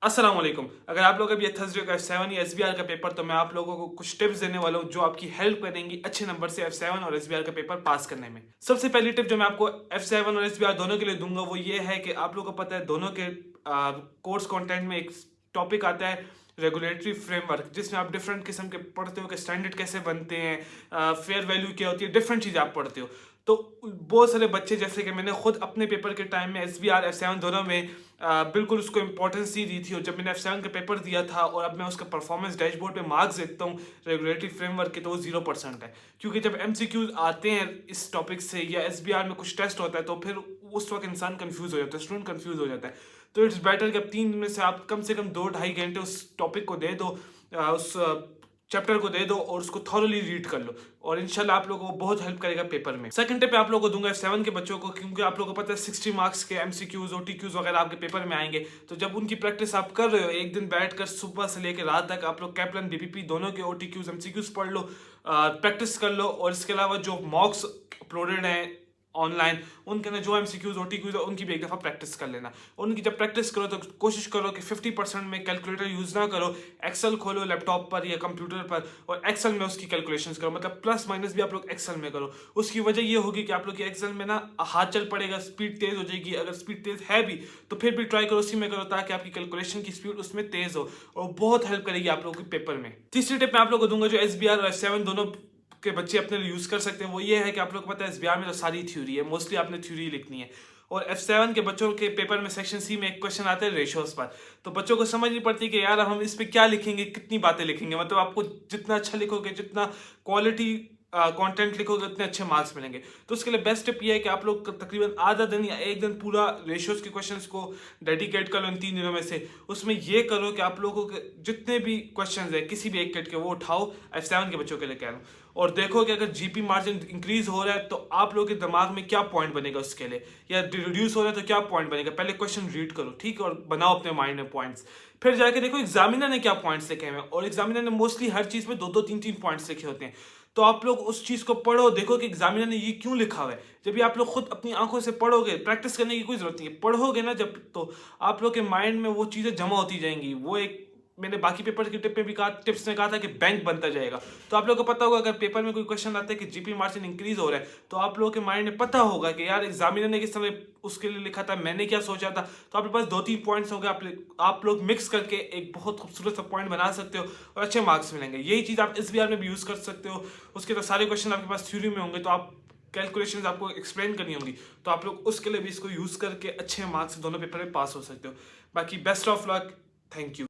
अस्सलाम वालेकुम। अगर आप लोग अभी थर्सडे का F7 या SBR का पेपर, तो मैं आप लोगों को कुछ टिप्स देने वाला हूँ जो आपकी हेल्प करेंगी अच्छे नंबर से F7 और SBR का पेपर पास करने में। सबसे पहली टिप जो मैं आपको F7 और SBR दोनों के लिए दूंगा वो ये है कि आप लोगों को पता है दोनों के कोर्स कंटेंट में एक टॉपिक आता है रेगुलेटरी फ्रेमवर्क, जिसमें आप डिफरेंट किस्म के पढ़ते हो कि स्टैंडर्ड कैसे बनते हैं, फेयर वैल्यू क्या होती है, डिफरेंट चीज़ें आप पढ़ते हो। तो बहुत सारे बच्चे, जैसे कि मैंने खुद अपने पेपर के टाइम में SBR F7 दोनों में बिल्कुल उसको इंपॉर्टेंस ही दी थी, और जब मैंने F7 का पेपर दिया था और अब मैं उसका परफॉर्मेंस डैशबोर्ड पे मार्क्स देखता हूँ रेगुलेटरी फ्रेमवर्क के, तो वो 0% है। क्योंकि जब MCQs आते हैं इस टॉपिक से या SBR में कुछ टेस्ट होता है, तो फिर उस वक्त इंसान कंफ्यूज हो जाता है, स्टूडेंट कंफ्यूज हो जाता है। तो इट्स बेटर कि अब 3 दिन में से आप कम से कम 2-2.5 घंटे उस टॉपिक को दे दो, उस चैप्टर को दे दो और उसको थॉरली रीड कर लो, और इंशाल्लाह आप लोगों को बहुत हेल्प करेगा पेपर में। सेकंड टिप आप लोगों को दूंगा F7 के बच्चों को, क्योंकि आप लोगों को पता है 60 मार्क्स के MCQs OTQs वगैरह आपके पेपर में आएंगे। तो जब उनकी प्रैक्टिस आप कर रहे हो, एक दिन बैठकर सुबह से लेकर रात तक आप लोग कैप्लन BPP दोनों के OTQs MCQs पढ़ लो, प्रैक्टिस कर लो, और इसके अलावा जो मॉक्स अपलोडेड हैं ऑनलाइन, उनके अंदर जो MCQs OTQs है उनकी भी एक दफ़ा प्रैक्टिस कर लेना। उनकी जब प्रैक्टिस करो तो कोशिश करो कि 50% में कैलकुलेटर यूज़ ना करो, एक्सेल खोलो लैपटॉप पर या कंप्यूटर पर और एक्सेल में उसकी कैलकुलेशंस करो, मतलब प्लस माइनस भी आप लोग एक्सेल में करो। उसकी वजह ये होगी कि आप लोग की एक्सेल में ना हाथ चल पड़ेगा, स्पीड तेज़ हो जाएगी। अगर स्पीड तेज़ है भी तो फिर भी ट्राई करो उसी में करो, ताकि आपकी कैलकुलेशन की स्पीड उसमें तेज़ हो, और बहुत हेल्प करेगी आप लोगों के पेपर में। तीसरी टिप मैं आप लोग को दूंगा जो SBR और F7 दोनों के बच्चे अपने लिए यूज़ कर सकते हैं, वो ये है कि आप लोग को पता है SBR में तो सारी थ्योरी है, मोस्टली आपने थ्योरी लिखनी है, और F7 के बच्चों के पेपर में सेक्शन C में एक क्वेश्चन आता है रेशोस पर। तो बच्चों को समझ नहीं पड़ती कि यार हम इस पे क्या लिखेंगे, कितनी बातें लिखेंगे। मतलब आपको जितना अच्छा लिखोगे, जितना क्वालिटी कंटेंट लिखोगे, उतने अच्छे मार्क्स मिलेंगे। तो उसके लिए बेस्ट टिप ये है कि आप लोग तकरीबन आधा दिन या एक दिन पूरा रेशियोज के क्वेश्चंस को डेडिकेट कर लो इन 3 दिनों में से। उसमें ये करो कि आप लोगों के जितने भी क्वेश्चंस है किसी भी एक कैट के, वो उठाओ। F7 के बच्चों के लिए कह रहा हूँ, और देखो कि अगर GP मार्जिन इंक्रीज हो रहा है तो आप लोगों के दिमाग में क्या पॉइंट बनेगा उसके लिए, या रिड्यूस हो रहा है तो क्या पॉइंट बनेगा। पहले क्वेश्चन रीड करो, ठीक है, और बनाओ अपने माइंड में पॉइंट्स। फिर जाके देखो एग्जामिनर ने क्या पॉइंट्स लिखे हैं, और एग्जामिनर ने मोस्टली हर चीज़ में 2-2 3-3 पॉइंट्स लिखे होते हैं। तो आप लोग उस चीज़ को पढ़ो, देखो कि एग्जामिनर ने ये क्यों लिखा हुआ है। जब भी आप लोग खुद अपनी आंखों से पढ़ोगे, प्रैक्टिस करने की कोई जरूरत नहीं है, पढ़ोगे ना जब, तो आप लोग के माइंड में वो चीज़ें जमा होती जाएंगी। वो एक मैंने बाकी पेपर की टिप में भी कहा, टिप्स में कहा था कि बैंक बनता जाएगा। तो आप लोगों को पता होगा अगर पेपर में कोई क्वेश्चन आता है कि GP मार्जिन इंक्रीज हो रहा है, तो आप लोगों के माइंड में पता होगा कि यार एग्जामिनर ने किस तरह उसके लिए लिखा था, मैंने क्या सोचा था। तो आपके पास 2-3 पॉइंट्स होंगे, आप लोग मिक्स करके एक बहुत खूबसूरत सा पॉइंट बना सकते हो और अच्छे मार्क्स मिलेंगे। यही चीज़ आप SBR में भी यूज़ कर सकते हो। उसके तो सारे क्वेश्चन आपके पास थ्योरी में होंगे, तो आप कैलकुलेशंस आपको एक्सप्लेन करनी होंगी, तो आप लोग उसके लिए भी इसको यूज़ करके अच्छे मार्क्स दोनों पेपर में पास हो सकते हो। बाकी best of luck, thank you.